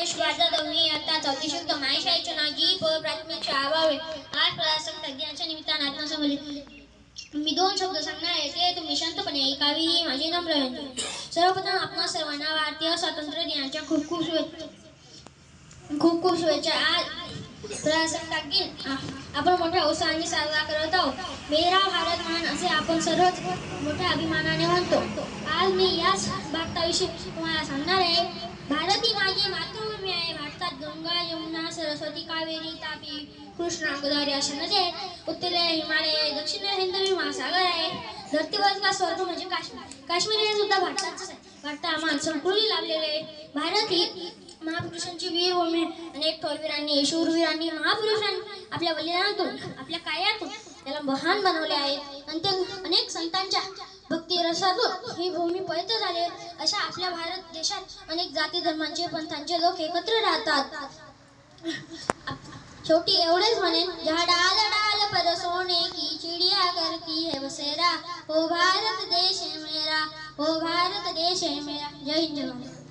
स्वागत मी आता चौथी शिकतो. माझ्या शाळेचे नाव जी प्राथमिक शाळा व्हावे. आज प्रजासत्ताक दिनाच्या निमित्ताने आत्मसंबोधित मी दोन शब्द सांगणार आहे, ते तुम्ही शांतपणे ऐकावी ही माझी नम्र विनंती. सर्वप्रथम आपणा सर्वांना भारतीय स्वातंत्र्य दिनाच्या खूप खूप शुभेच्छा. आज प्रजासत्ताक दिन आपण मोठ्या उत्साहाने साजरा करत आहोत. मेरा भारत महान असे आपण सर्वच मोठ्या अभिमानाने म्हणतो. आज मी याच भारताविषयी तुम्हाला सांगणार आहे. भारत ही माझी मातृभूमी आहे. भारतात गंगा, यमुना, सरस्वती, कावेरी, तापी, कृष्णा, गोदावरी अशा नद्या आहेत. उत्तरेला हिमालय, दक्षिणेला हिंद महासागर आहे. धरतीवरचा स्वर्ग म्हणजे काश्मीर. काश्मीर हे सुद्धा भारताचंच आहे. भारत आम्हाला संपूर्ण लाभलेले आहे. भारत ही महापुरुषांची वीरभूमी. अनेक थोरवीरांनी, शूरवीरांनी, महापुरुषांनी आपल्या बलिदानातून, आपल्या कार्यातून त्याला महान बनवले आहे. अनेक संतांच्या भक्ती रसातून ही भूमी पवित्र झाली. अशा आपल्या भारत देशात अनेक जाती धर्मांचे पंथांचे लोक एकत्र राहतात. शेवटी एवढेच म्हणेन, जहाँ डाल डाल पर सोने की चिड़िया करती है बसेरा, ओ भारत देश है मेरा, ओ भारत देश है मेरा. जय हिंद.